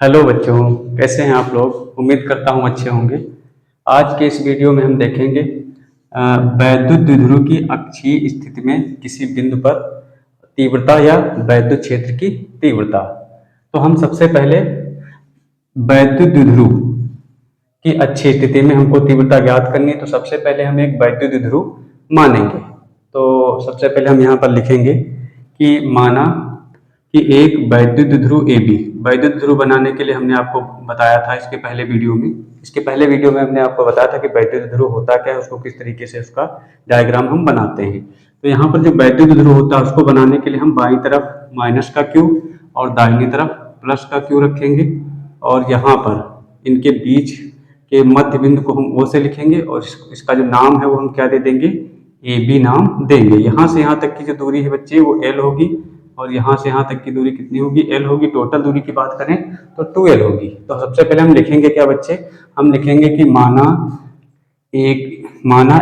Hello बच्चों, कैसे हैं आप लोग। उम्मीद करता हूँ अच्छे होंगे। आज के इस वीडियो में हम देखेंगे वैद्युत द्विध्रुव की अक्षीय स्थिति में किसी बिंदु पर तीव्रता या वैद्युत क्षेत्र की तीव्रता। तो हम सबसे पहले वैद्युत द्विध्रुव की अक्षीय स्थिति में हमको तीव्रता ज्ञात करनी है। तो सबसे पहले हम एक वैद्युत द्विध्रुव मानेंगे। तो सबसे पहले हम यहाँ पर लिखेंगे कि माना कि एक वैद्युत ध्रुव ए बी। वैद्युत ध्रुव बनाने के लिए हमने आपको बताया था इसके पहले वीडियो में हमने आपको बताया था कि वैद्युत ध्रुव होता क्या है, उसको किस तरीके से उसका डायग्राम हम बनाते हैं। तो यहाँ पर जो वैद्युत ध्रुव होता है उसको बनाने के लिए हम बाईं तरफ माइनस का क्यू और दाहिनी तरफ प्लस का क्यू रखेंगे, और यहाँ पर इनके बीच के मध्य बिंदु को हम ओ से लिखेंगे, और इसका जो नाम है वो हम क्या दे देंगे, ए बी नाम देंगे। यहाँ से यहाँ तक की जो दूरी है बच्चे वो एल होगी, और यहाँ से यहाँ तक की दूरी कितनी होगी, एल होगी। टोटल दूरी की बात करें तो 2l होगी। तो सबसे पहले हम लिखेंगे क्या बच्चे, हम लिखेंगे कि माना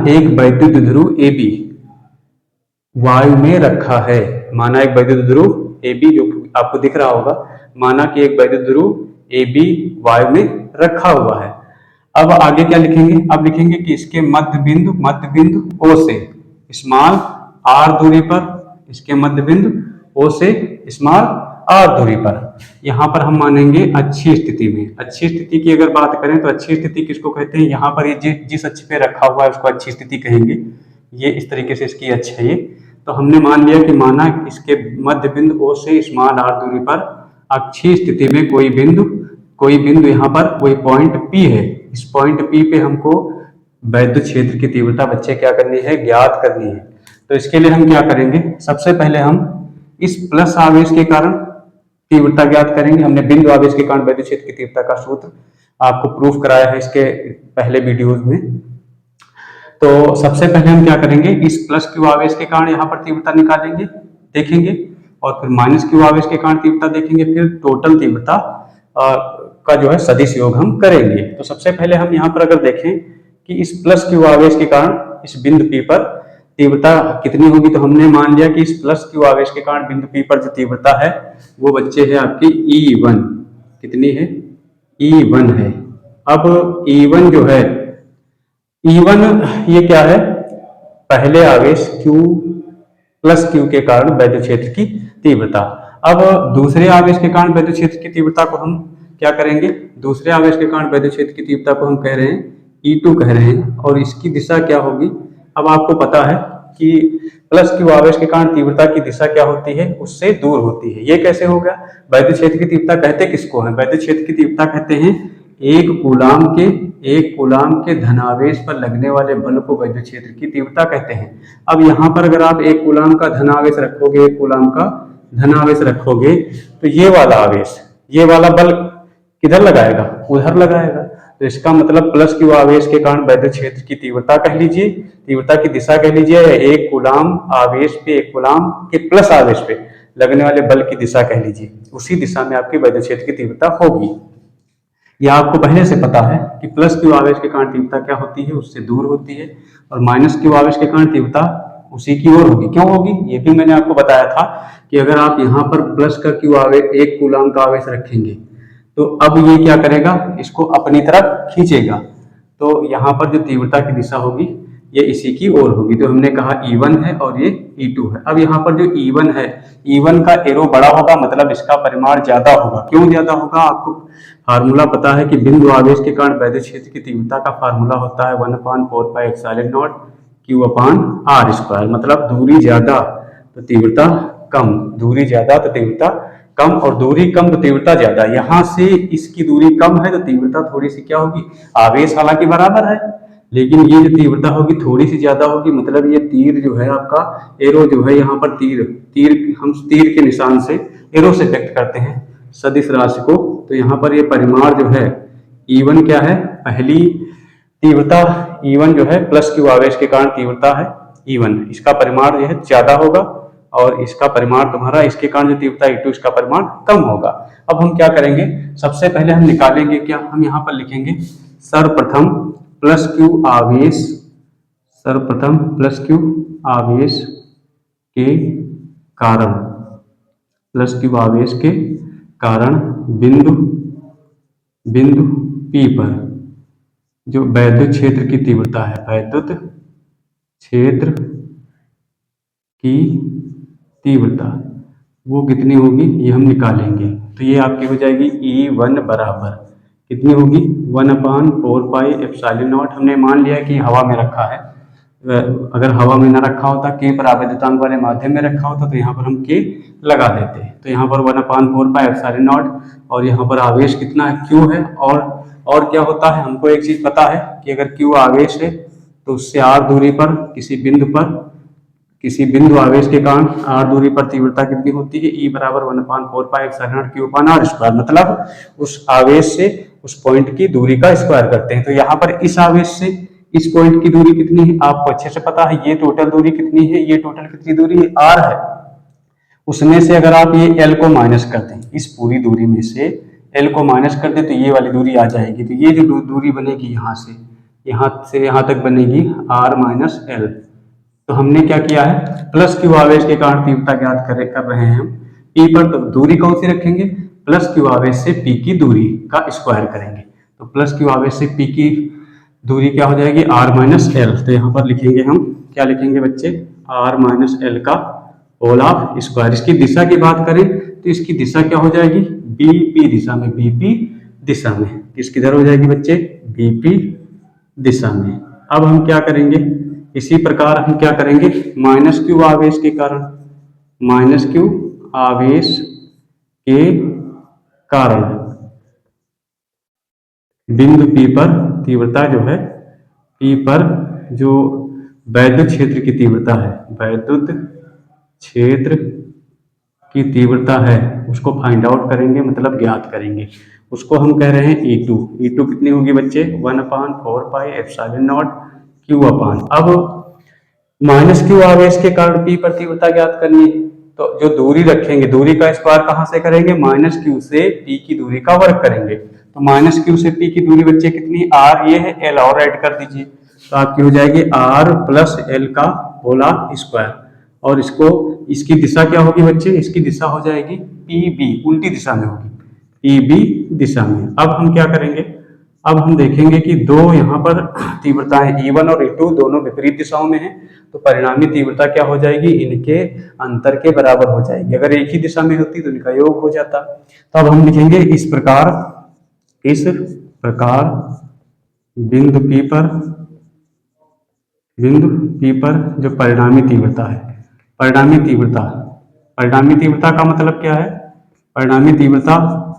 एक वैद्युत ध्रुव ए बी वायु में रखा है। माना एक वैद्युत ध्रुव ए बी, जो आपको दिख रहा होगा, माना कि एक वैद्युत ध्रुव ए बी वायु में रखा हुआ है। अब आगे क्या लिखेंगे, अब लिखेंगे कि इसके मध्य बिंदु ओ से स्मॉल आर दूरी पर, इसके मध्य बिंदु ओ से स्मॉल आर दूरी पर, यहाँ पर हम मानेंगे अक्षीय स्थिति में। अक्षीय स्थिति की अगर बात करें तो अक्षीय स्थिति किसको कहते हैं, यहाँ पर ये जिस अक्ष पे रखा हुआ है उसको अक्षीय स्थिति कहेंगे। ये इस तरीके से इसकी अक्ष है ये। तो हमने मान लिया कि माना इसके मध्य बिंदु ओ से स्मॉल आर दूरी पर अक्षीय स्थिति में कोई बिंदु यहाँ पर कोई पॉइंट पी है। इस पॉइंट पी पे हमको वैद्युत क्षेत्र की तीव्रता बच्चे क्या करनी है, ज्ञात करनी है। तो इसके लिए हम क्या करेंगे, सबसे पहले हम इस प्लस आवेश के कारण तीव्रता ज्ञात करेंगे। हमने बिंदु आवेश के कारण वैद्युत क्षेत्र की तीव्रता का सूत्र आपको प्रूफ कराया है इसके पहले वीडियोज में। तो सबसे पहले हम क्या करेंगे, इस प्लस क्यू आवेश के कारण यहाँ पर तीव्रता निकालेंगे, देखेंगे, और फिर माइनस क्यू आवेश के कारण तीव्रता देखेंगे, फिर टोटल तीव्रता का जो है सदिश योग हम करेंगे। तो सबसे पहले हम यहाँ पर अगर देखें कि इस प्लस क्यू आवेश के कारण इस बिंदु पी पर तीव्रता कितनी होगी, तो हमने मान लिया कि इस प्लस क्यू आवेश के कारण बिंदु पी पर जो तीव्रता है वो बच्चे है आपकी E1। कितनी है, E1 है। अब E1 जो है, E1 ये क्या है, पहले आवेश Q प्लस Q के कारण वैद्युत क्षेत्र की तीव्रता। अब दूसरे आवेश के कारण वैद्युत क्षेत्र की तीव्रता को हम क्या करेंगे, दूसरे आवेश के कारण वैद्युत क्षेत्र की तीव्रता को हम कह रहे हैं E2 कह रहे हैं, और इसकी दिशा क्या होगी। अब आपको पता है कि प्लस क्यू आवेश के कारण तीव्रता की दिशा क्या होती है, उससे दूर होती है। ये कैसे होगा, वैद्युत क्षेत्र की तीव्रता कहते किसको है, वैद्युत क्षेत्र की तीव्रता कहते हैं एक कूलाम के धनावेश पर लगने वाले बल को वैद्युत क्षेत्र की तीव्रता कहते हैं। अब यहाँ पर अगर आप एक कूलाम का धनावेश रखोगे, एक कूलाम का धनावेश रखोगे, तो ये वाला बल किधर लगाएगा, उधर लगाएगा। तो इसका मतलब प्लस क्यू आवेश के कारण वैद्युत क्षेत्र की तीव्रता कह लीजिए, तीव्रता की दिशा कह लीजिए, एक कूलाम आवेश पे, एक कूलाम के प्लस आवेश पे लगने वाले बल की दिशा कह लीजिए, उसी दिशा में आपकी वैद्युत क्षेत्र की तीव्रता होगी। यह आपको पहले से पता है कि प्लस क्यू आवेश के कारण तीव्रता क्या होती है, उससे दूर होती है, और माइनस क्यू आवेश के कारण तीव्रता उसी की ओर होगी। क्यों होगी, ये भी मैंने आपको बताया था कि अगर आप यहाँ पर प्लस का क्यू आवेश, एक कूलाम का आवेश रखेंगे, तो अब ये क्या करेगा, इसको अपनी तरफ खींचेगा। तो यहाँ पर जो तीव्रता की दिशा होगी ये इसी की ओर होगी। तो हमने कहा E1 है और ये E2 है। अब यहाँ पर जो E1 है, E1 का एरो बड़ा होगा, मतलब इसका परिमाण ज्यादा होगा। क्यों ज्यादा होगा, आपको फार्मूला पता है कि बिंदु आवेश के कारण वैद्युत क्षेत्र की तीव्रता का फार्मूला होता है 1/4πε0 Q/r²। मतलब दूरी ज्यादा तो तीव्रता कम, दूरी ज्यादा तो तीव्रता कम, और दूरी कम तो तीव्रता ज्यादा। यहाँ से इसकी दूरी कम है तो तीव्रता थोड़ी सी क्या होगी, आवेश हालांकि बराबर है, लेकिन ये जो तीव्रता होगी थोड़ी सी ज्यादा होगी। मतलब ये तीर जो है आपका, एरो जो है, यहाँ पर हम तीर के निशान से, एरो से व्यक्त करते हैं सदिश राशि को। तो यहाँ पर ये परिमाण जो है E1 क्या है, पहली तीव्रता E1 जो है प्लस क्यू आवेश के कारण तीव्रता है E1, इसका परिमाण जो है ज्यादा होगा, और इसका परिमाण तुम्हारा, इसके कारण जो तीव्रता E2, इसका परिमाण कम होगा। अब हम क्या करेंगे, सबसे पहले हम निकालेंगे क्या, हम यहाँ पर लिखेंगे सर्वप्रथम प्लस क्यू आवेश के कारण, प्लस क्यू आवेश के कारण बिंदु बिंदु P पर जो वैद्युत क्षेत्र की तीव्रता है, वैद्युत क्षेत्र की तीव्रता वो कितनी होगी ये हम निकालेंगे। तो ये आपकी हो जाएगी E1 बराबर कितनी होगी 1/4πε0। हमने मान लिया कि हवा में रखा है, अगर हवा में ना रखा होता, के पर आवेदितांक वाले माध्यम में रखा होता, तो यहाँ पर हम के लगा देते। तो यहाँ पर 1/4πε0 और यहाँ पर आवेश कितना है Q है। और क्या होता है, हमको एक चीज पता है कि अगर Q आवेश है तो उससे r दूरी पर किसी बिंदु आवेश के कारण r दूरी पर तीव्रता कितनी होती है, E बराबर 1/4πε0 Q/r²। मतलब उस आवेश से उस पॉइंट की दूरी का स्क्वायर करते हैं। तो यहाँ पर इस आवेश से इस पॉइंट की दूरी कितनी है आपको अच्छे से पता है, ये टोटल दूरी कितनी है, ये टोटल कितनी दूरी है r है। उसमें से अगर आप ये l को माइनस कर दें, इस पूरी दूरी में से l को माइनस कर दें तो ये वाली दूरी आ जाएगी। तो ये जो दूरी बनेगी यहाँ से यहाँ तक बनेगी r - l। तो हमने क्या किया है, प्लस क्यू आवेश के कारण तीव्रता ज्ञात कर रहे हैं हम P पर। तो दूरी कौन सी रखेंगे, प्लस क्यू आवेश से P की दूरी का स्क्वायर करेंगे। तो प्लस क्यू आवेश से P की दूरी क्या हो जाएगी r - l। तो यहाँ पर लिखेंगे हम, क्या लिखेंगे बच्चे, r - l का होल ऑफ स्क्वायर। इसकी दिशा की बात करें तो इसकी दिशा क्या हो जाएगी, BP दिशा में, BP दिशा में। किसकी तरह हो जाएगी बच्चे, BP दिशा में। अब हम क्या करेंगे, इसी प्रकार हम क्या करेंगे, माइनस क्यू आवेश के कारण, माइनस क्यू आवेश के कारण बिंदु P पर तीव्रता जो है, P पर जो वैद्युत क्षेत्र की तीव्रता है, वैद्युत क्षेत्र की तीव्रता है, उसको फाइंड आउट करेंगे, मतलब ज्ञात करेंगे। उसको हम कह रहे हैं E2। E2 कितनी होगी बच्चे, 1/4πε0 Q/। अब माइनस क्यू आवेश के कारण P पर तीव्रता ज्ञात करनी है, तो जो दूरी रखेंगे, दूरी का स्क्वायर कहां से करेंगे, माइनस क्यू से P की दूरी का वर्ग करेंगे। तो माइनस क्यू से P की दूरी बच्चे कितनी, R ये है, L और ऐड कर दीजिए। तो आपकी हो जाएगी R + L का होल स्क्वायर। और इसकी दिशा क्या होगी बच्चे, इसकी दिशा हो जाएगी PB, उल्टी दिशा में होगी, PB दिशा में। अब हम क्या करेंगे, अब हम देखेंगे कि दो यहाँ पर तीव्रताएं E1 और E2 दोनों विपरीत दिशाओं में हैं, तो परिणामी तीव्रता क्या हो जाएगी, इनके अंतर के बराबर हो जाएगी। अगर एक ही दिशा में होती तो इनका योग हो जाता। तो अब हम लिखेंगे इस प्रकार बिंदु P पर जो परिणामी तीव्रता है, परिणामी तीव्रता का मतलब क्या है, परिणामी तीव्रता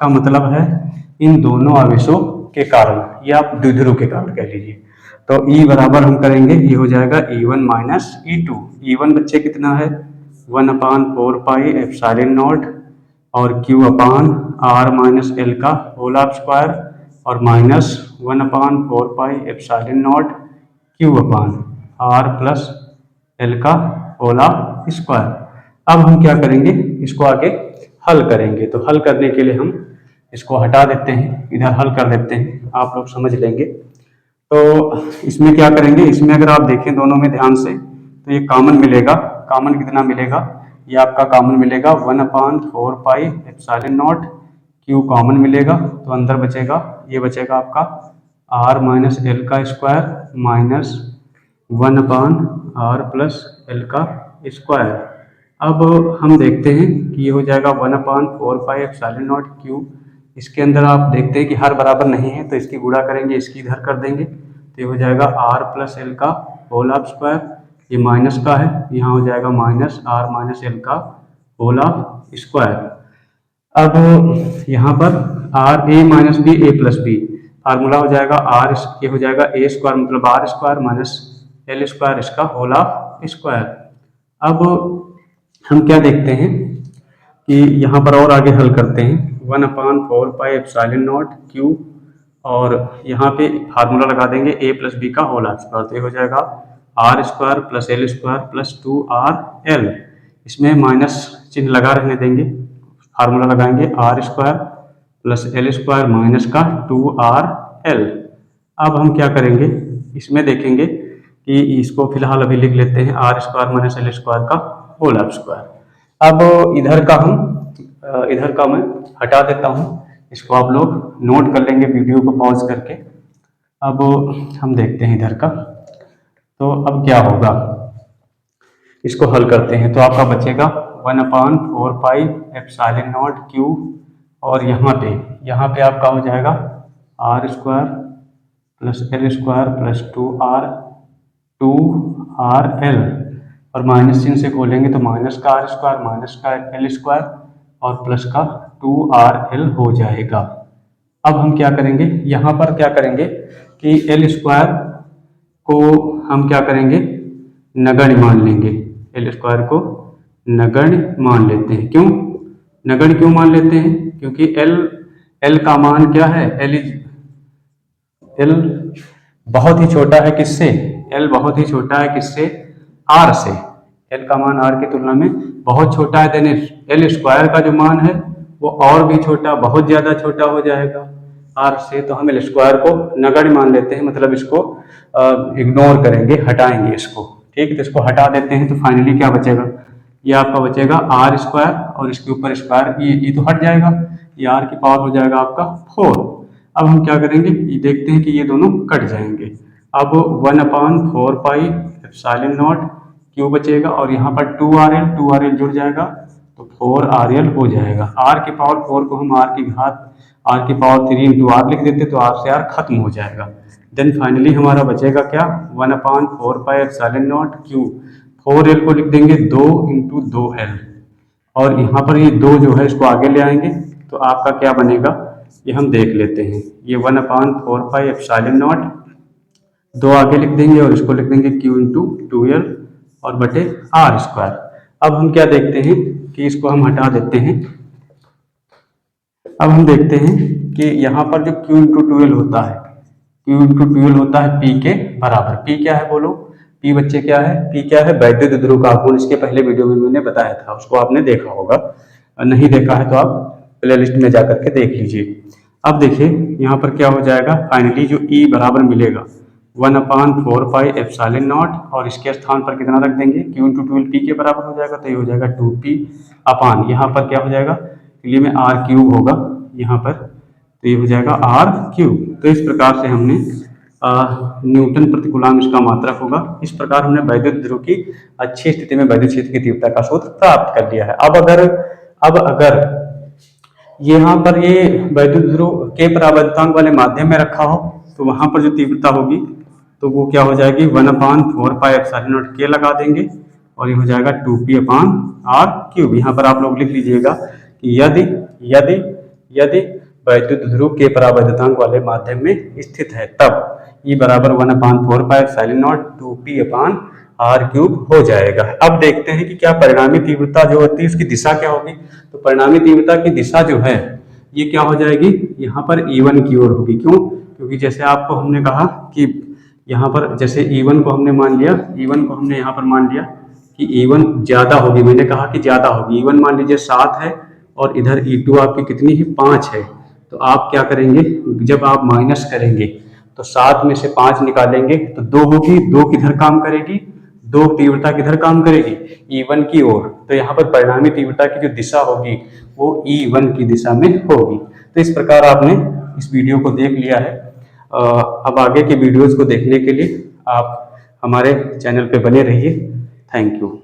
का मतलब है इन दोनों आवेशों के कारण, या आप द्विध्रुव के कारण कह लीजिए। तो E बराबर हम करेंगे, ये हो जाएगा E1 - E2। E1 बच्चे कितना है, 1/4πε0 और Q/r - l का होल स्क्वायर, और -1/4πε0 Q/r + l का होल स्क्वायर। अब हम क्या करेंगे, इसको आगे हल करेंगे। तो हल करने के लिए हम इसको हटा देते हैं, इधर हल कर देते हैं, आप लोग समझ लेंगे। तो इसमें क्या करेंगे, इसमें अगर आप देखें दोनों में ध्यान से, तो ये कॉमन मिलेगा। कॉमन कितना मिलेगा, ये आपका कॉमन मिलेगा 1/4πε0 Q कॉमन मिलेगा। तो अंदर बचेगा, ये बचेगा आपका r - l का स्क्वायर -1/r + l का स्क्वायर। अब हम देखते हैं कि ये हो जाएगा 1/4πε0 Q। इसके अंदर आप देखते हैं कि हर बराबर नहीं है, तो इसकी गुणा करेंगे, इसकी इधर कर देंगे, तो ये हो जाएगा r + l का होल स्क्वायर। ये माइनस का है, यहाँ हो जाएगा -r - l का होल स्क्वायर। अब यहाँ पर r a - b a + b formula हो जाएगा r, ये हो जाएगा a स्क्वायर मतलब r स्क्वायर - l स्क्वायर, इसका होल स्क्वायर। अब हम क्या देखते हैं कि यहाँ पर और आगे हल करते हैं, 1/4πε0 Q और यहाँ पे फार्मूला लगा देंगे a + b का होल स्क्वायर। तो ये हो जाएगा r square + l square + 2rl। इसमें माइनस चिन्ह लगा रहने देंगे, फार्मूला लगाएंगे r square + l square minus का 2rl। अब हम क्या करेंगे, इसमें देखेंगे कि इसको फिलहाल अभी लिख लेते हैं r स्क्वायर - l स्क्वायर का होल स्क्वायर। अब इधर का मैं हटा देता हूँ, इसको आप लोग नोट कर लेंगे वीडियो को पॉज करके। अब हम देखते हैं इधर का, तो अब क्या होगा, इसको हल करते हैं। तो आपका बचेगा 1/4πε0 Q, और यहाँ पे आपका हो जाएगा r² plus L² plus 2RL, और माइनस चिन्ह से खोलेंगे तो माइनस का r² माइनस का L² और प्लस का 2RL हो जाएगा। अब हम क्या करेंगे, यहाँ पर क्या करेंगे कि L² को हम क्या करेंगे, नगण्य मान लेंगे। L² को नगण्य मान लेते हैं। क्यों नगण्य क्यों मान लेते हैं? क्योंकि L का मान क्या है, L बहुत ही छोटा है किससे, L बहुत ही छोटा है किससे, R से। L का मान R की तुलना में बहुत छोटा है, देन L² का जो मान है वो और भी छोटा, बहुत ज्यादा छोटा हो जाएगा R से। तो हम L² को नगण्य मान लेते हैं, मतलब इसको इग्नोर करेंगे, हटाएंगे इसको। ठीक है, तो इसको हटा देते हैं, तो फाइनली क्या बचेगा, ये आपका बचेगा R² और इसके ऊपर स्क्वायर, ये तो हट जाएगा, ये R की पावर हो जाएगा आपका 4। अब हम क्या करेंगे, ये देखते हैं कि ये दोनों कट जाएंगे। अब 1/4πε0 Q बचेगा, और यहाँ पर 2RL जुड़ जाएगा तो 4RL हो जाएगा। R की पावर 4 को हम R की पावर 3 × R लिख देते तो R से R खत्म हो जाएगा। देन फाइनली हमारा बचेगा क्या, 1/4πε0 Q, 4L को लिख देंगे 2 × 2L, और यहाँ पर ये 2 जो है इसको आगे ले आएंगे तो आपका क्या बनेगा, ये हम देख लेते हैं। ये 1/4πε0 2 आगे लिख देंगे और इसको लिख देंगे Q × 2L और बटे R²। अब हम क्या देखते हैं कि इसको हम हटा देते हैं। अब हम देखते हैं कि यहाँ पर जो Q × 2L होता है, Q × 2L होता है P के बराबर। P क्या है बोलो, P बच्चे क्या है, P क्या है, वैद्युत ध्रुव का गुण। इसके पहले वीडियो में मैंने बताया था, उसको आपने देखा होगा, नहीं देखा है तो आप प्लेलिस्ट में जाकर के देख लीजिए। अब देखिए यहाँ पर क्या हो जाएगा, फाइनली जो E बराबर मिलेगा 1/4πε0, और इसके स्थान पर कितना रख देंगे, Q × 2L P के बराबर हो जाएगा, तो ये हो जाएगा 2P अपान, यहाँ पर क्या हो जाएगा, लिए में R³ होगा यहाँ पर, तो ये हो जाएगा R³। तो इस प्रकार से हमने न्यूटन प्रति कूलम इसका मात्रक होगा। इस प्रकार हमने वैद्युत ध्रुव की अच्छी स्थिति में वैद्युत क्षेत्र की तीव्रता का सूत्र प्राप्त कर लिया है। अब अगर यहाँ पर ये वैद्युत ध्रुव के परावैद्युतांक वाले माध्यम में रखा हो तो वहां पर जो तीव्रता होगी तो वो क्या हो जाएगी, 1/4πε0 K लगा देंगे और ये हो जाएगा 2P/R³। यहाँ पर आप लोग लिख लीजिएगा कि यदि वैद्युत ध्रुव के परावैद्युतांक वाले माध्यम में स्थित है तब E बराबर 1/4πε0 2P/R³ हो जाएगा। अब देखते हैं कि क्या परिणामी तीव्रता जो होती है उसकी दिशा क्या होगी। तो परिणामी तीव्रता की दिशा जो है ये क्या हो जाएगी, यहाँ पर E1 की ओर होगी। क्यों, क्योंकि जैसे आपको हमने कहा कि यहाँ पर जैसे E1 को हमने मान लिया, E1 को हमने यहाँ पर मान लिया कि E1 ज्यादा होगी, मैंने कहा कि ज्यादा होगी। E1 मान लीजिए 7 है और इधर E2 आपकी कितनी है, 5 है। तो आप क्या करेंगे, जब आप माइनस करेंगे तो 7 में से 5 निकालेंगे तो 2 होगी, 2 किधर काम करेगी, 2 तीव्रता किधर काम करेगी, E1 की ओर। तो यहाँ पर परिणामी तीव्रता की जो दिशा होगी वो E1 की दिशा में होगी। तो इस प्रकार आपने इस वीडियो को देख लिया है। अब आगे के वीडियोस को देखने के लिए आप हमारे चैनल पे बने रहिए। Thank you.